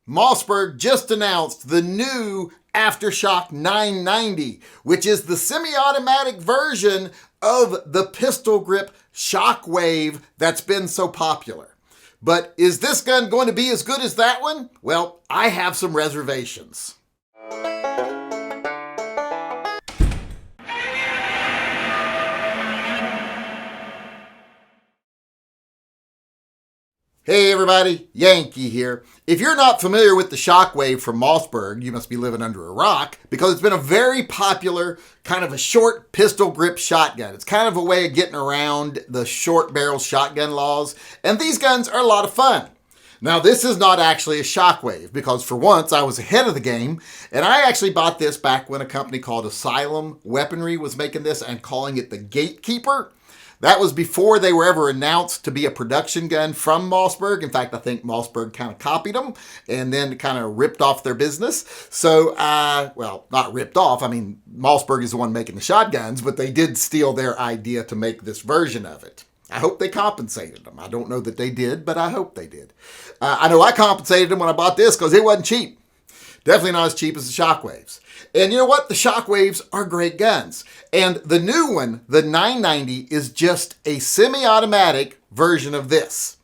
Mossberg just announced the new Aftershock 990, which is the semi-automatic version of the pistol grip shockwave that's been so popular. But is this gun going to be as good as that one? Well, I have some reservations. Hey everybody, Yankee here. If you're not familiar with the shockwave from Mossberg, you must be living under a rock, because it's been a very popular kind of a short pistol grip shotgun. It's kind of a way of getting around the short barrel shotgun laws, and these guns are a lot of fun. Now this is not actually a shockwave, because for once I was ahead of the game, and I actually bought this back when a company called Asylum Weaponry was making this and calling it the Gatekeeper. That was before they were ever announced to be a production gun from Mossberg. In fact, I think Mossberg kind of copied them and then kind of ripped off their business. So, well, not ripped off. I mean, Mossberg is the one making the shotguns, but they did steal their idea to make this version of it. I hope they compensated them. I don't know that they did, but I hope they did. I know I compensated them when I bought this because it wasn't cheap. Definitely not as cheap as the shockwaves. And you know what? The shockwaves are great guns. And the new one, the 990, is just a semi-automatic version of this.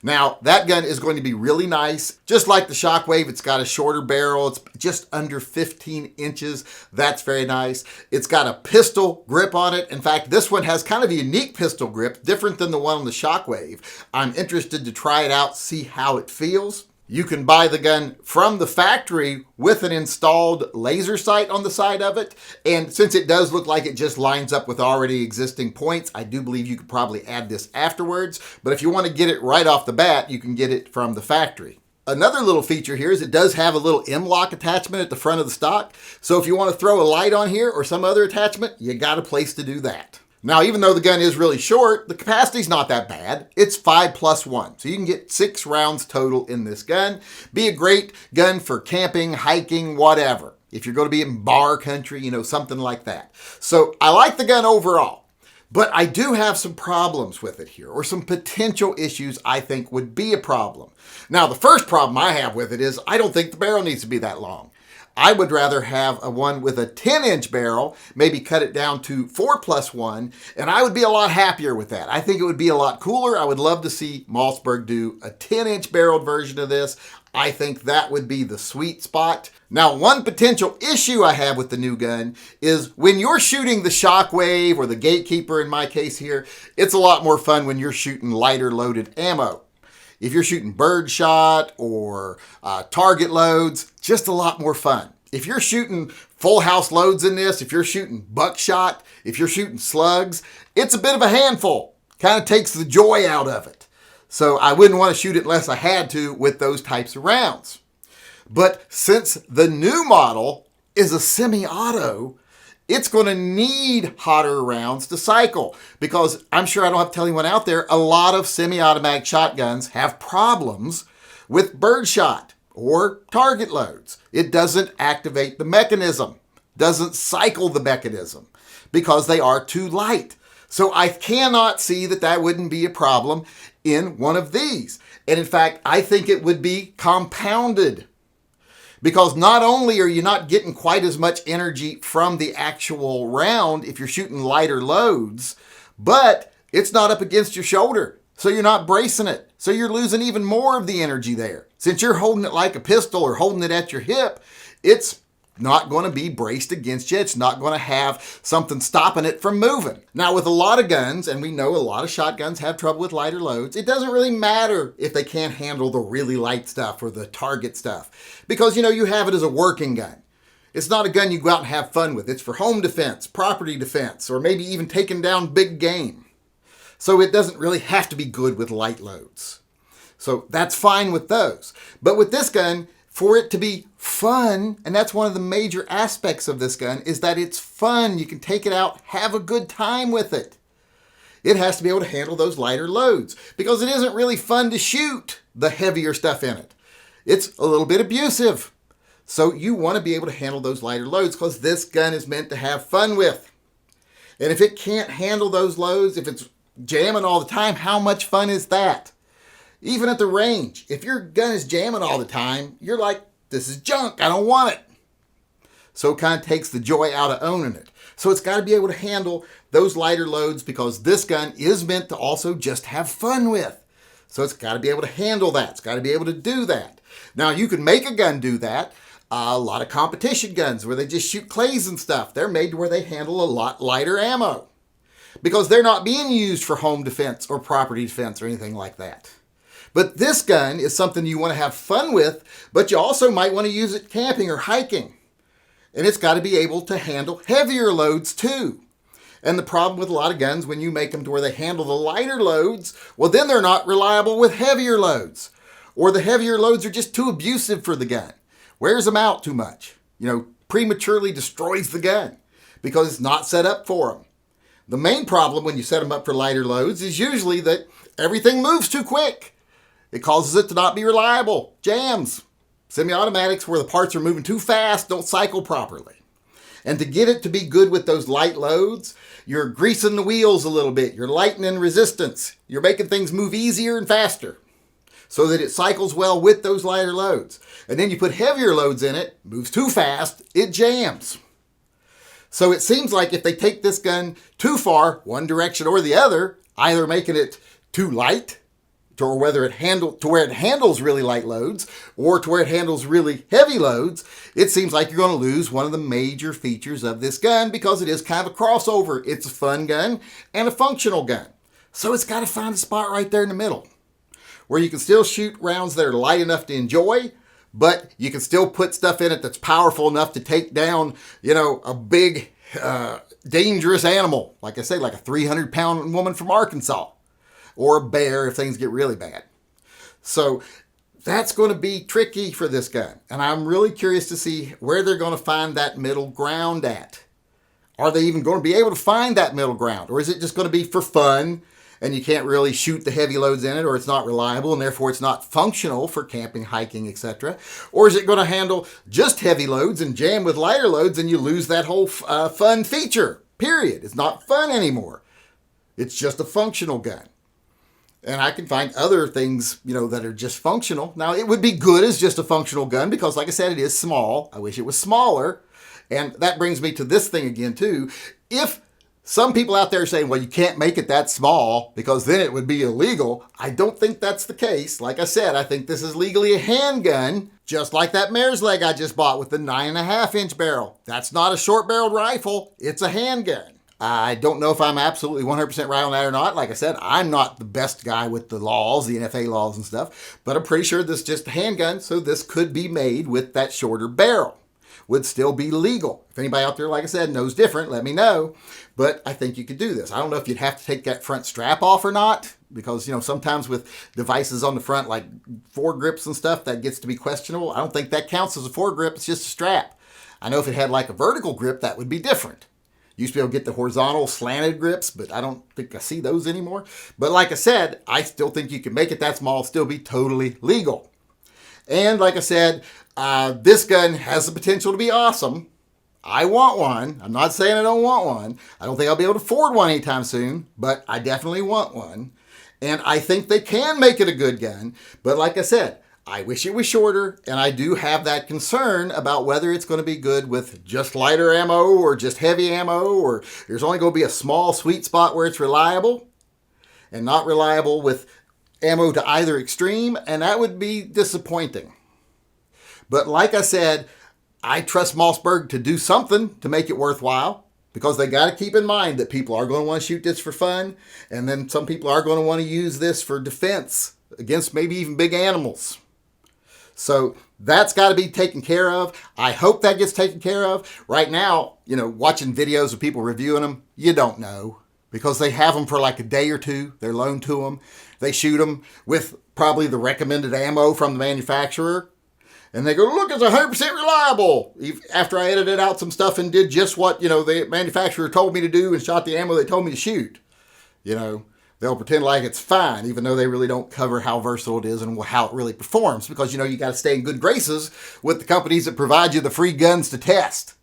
Now, that gun is going to be really nice. Just like the shockwave, it's got a shorter barrel. It's just under 15 inches. That's very nice. It's got a pistol grip on it. In fact, this one has kind of a unique pistol grip, different than the one on the shockwave. I'm interested to try it out, see how it feels. You can buy the gun from the factory with an installed laser sight on the side of it. And since it does look like it just lines up with already existing points, I do believe you could probably add this afterwards. But if you want to get it right off the bat, you can get it from the factory. Another little feature here is it does have a little M-lock attachment at the front of the stock. So if you want to throw a light on here or some other attachment, you got a place to do that. Now, even though the gun is really short, the capacity's not that bad. It's 5+1, so you can get 6 rounds total in this gun. Be a great gun for camping, hiking, whatever. If you're going to be in bar country, you know, something like that. So I like the gun overall, but I do have some problems with it here, or some potential issues I think would be a problem. Now, the first problem I have with it is I don't think the barrel needs to be that long. I would rather have a one with a 10-inch barrel, maybe cut it down to 4+1, and I would be a lot happier with that. I think it would be a lot cooler. I would love to see Mossberg do a 10-inch barreled version of this. I think that would be the sweet spot. Now, one potential issue I have with the new gun is when you're shooting the shockwave or the Gatekeeper in my case here, it's a lot more fun when you're shooting lighter loaded ammo. If you're shooting birdshot or target loads, just a lot more fun. If you're shooting full house loads in this, if you're shooting buckshot, if you're shooting slugs, it's a bit of a handful. Kind of takes the joy out of it. So I wouldn't want to shoot it unless I had to with those types of rounds. But since the new model is a semi-auto, it's going to need hotter rounds to cycle, because I'm sure I don't have to tell anyone out there, a lot of semi-automatic shotguns have problems with birdshot or target loads. It doesn't activate the mechanism, doesn't cycle the mechanism because they are too light. So I cannot see that that wouldn't be a problem in one of these. And in fact, I think it would be compounded, because not only are you not getting quite as much energy from the actual round if you're shooting lighter loads, but it's not up against your shoulder, so you're not bracing it. So you're losing even more of the energy there. Since you're holding it like a pistol or holding it at your hip, it's not going to be braced against you. It's not going to have something stopping it from moving. Now, with a lot of guns, and we know a lot of shotguns have trouble with lighter loads, it doesn't really matter if they can't handle the really light stuff or the target stuff, because, you know, you have it as a working gun. It's not a gun you go out and have fun with. It's for home defense, property defense, or maybe even taking down big game. So it doesn't really have to be good with light loads. So that's fine with those. But with this gun, for it to be fun, and that's one of the major aspects of this gun, is that it's fun. You can take it out, have a good time with it. It has to be able to handle those lighter loads, because it isn't really fun to shoot the heavier stuff in it. It's a little bit abusive. So you want to be able to handle those lighter loads, because this gun is meant to have fun with. And if it can't handle those loads, if it's jamming all the time, how much fun is that? Even at the range, if your gun is jamming all the time, you're like, this is junk, I don't want it. So it kind of takes the joy out of owning it. So it's got to be able to handle those lighter loads because this gun is meant to also just have fun with. So it's got to be able to handle that. It's got to be able to do that. Now you can make a gun do that. A lot of competition guns where they just shoot clays and stuff, they're made to where they handle a lot lighter ammo because they're not being used for home defense or property defense or anything like that. But this gun is something you want to have fun with, but you also might want to use it camping or hiking. And it's got to be able to handle heavier loads too. And the problem with a lot of guns, when you make them to where they handle the lighter loads, well, then they're not reliable with heavier loads. Or the heavier loads are just too abusive for the gun. Wears them out too much. Prematurely destroys the gun because it's not set up for them. The main problem when you set them up for lighter loads is usually that everything moves too quick. It causes it to not be reliable. Jams. Semi-automatics where the parts are moving too fast don't cycle properly. And to get it to be good with those light loads, you're greasing the wheels a little bit. You're lightening resistance. You're making things move easier and faster so that it cycles well with those lighter loads. And then you put heavier loads in it, moves too fast, it jams. So it seems like if they take this gun too far, one direction or the other, either making it too light, to where it handles really light loads or to where it handles really heavy loads, it seems like you're going to lose one of the major features of this gun because it is kind of a crossover. It's a fun gun and a functional gun. So it's got to find a spot right there in the middle where you can still shoot rounds that are light enough to enjoy, but you can still put stuff in it that's powerful enough to take down, a big, dangerous animal. Like I say, like a 300-pound woman from Arkansas. Or a bear if things get really bad. So that's going to be tricky for this gun. And I'm really curious to see where they're going to find that middle ground at. Are they even going to be able to find that middle ground? Or is it just going to be for fun and you can't really shoot the heavy loads in it, or it's not reliable and therefore it's not functional for camping, hiking, etc.? Or is it going to handle just heavy loads and jam with lighter loads and you lose that whole fun feature, period? It's not fun anymore. It's just a functional gun. And I can find other things, that are just functional. Now, it would be good as just a functional gun because, like I said, it is small. I wish it was smaller. And that brings me to this thing again, too. If some people out there are saying, well, you can't make it that small because then it would be illegal, I don't think that's the case. Like I said, I think this is legally a handgun, just like that mare's leg I just bought with the 9.5-inch barrel. That's not a short-barreled rifle. It's a handgun. I don't know if I'm absolutely 100% right on that or not. Like I said, I'm not the best guy with the laws, the NFA laws and stuff, but I'm pretty sure this is just a handgun, so this could be made with that shorter barrel. Would still be legal. If anybody out there, like I said, knows different, let me know. But I think you could do this. I don't know if you'd have to take that front strap off or not, because, sometimes with devices on the front, like foregrips and stuff, that gets to be questionable. I don't think that counts as a foregrip. It's just a strap. I know if it had like a vertical grip, that would be different. Used to be able to get the horizontal slanted grips, but I don't think I see those anymore. But like I said, I still think you can make it that small, still be totally legal. And like I said, this gun has the potential to be awesome. I want one. I'm not saying I don't want one. I don't think I'll be able to afford one anytime soon, but I definitely want one. And I think they can make it a good gun. But like I said, I wish it was shorter, and I do have that concern about whether it's going to be good with just lighter ammo or just heavy ammo, or there's only going to be a small sweet spot where it's reliable and not reliable with ammo to either extreme, and that would be disappointing. But like I said, I trust Mossberg to do something to make it worthwhile, because they got to keep in mind that people are going to want to shoot this for fun, and then some people are going to want to use this for defense against maybe even big animals. So that's got to be taken care of. I hope that gets taken care of. Right now, watching videos of people reviewing them, you don't know, because they have them for like a day or two. They're loaned to them. They shoot them with probably the recommended ammo from the manufacturer. And they go, look, it's 100% reliable. After I edited out some stuff and did just what, the manufacturer told me to do and shot the ammo they told me to shoot. They'll pretend like it's fine, even though they really don't cover how versatile it is and how it really performs. Because, you got to stay in good graces with the companies that provide you the free guns to test.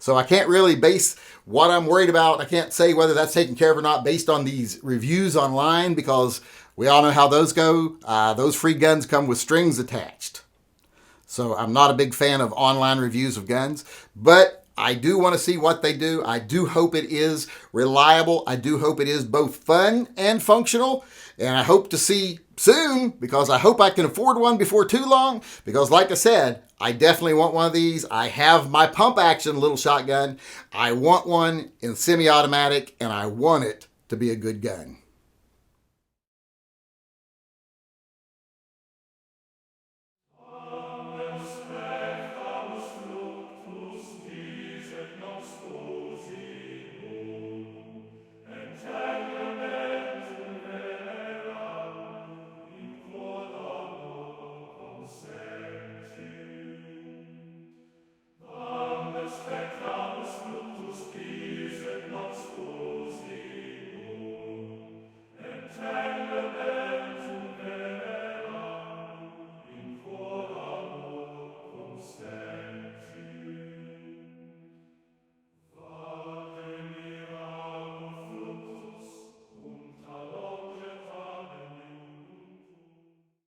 So I can't really base what I'm worried about. I can't say whether that's taken care of or not based on these reviews online because, We all know how those go. Those free guns come with strings attached. So I'm not a big fan of online reviews of guns, but I do want to see what they do. I do hope it is reliable. I do hope it is both fun and functional. And I hope to see soon, because I hope I can afford one before too long. Because like I said, I definitely want one of these. I have my pump action little shotgun. I want one in semi-automatic, and I want it to be a good gun.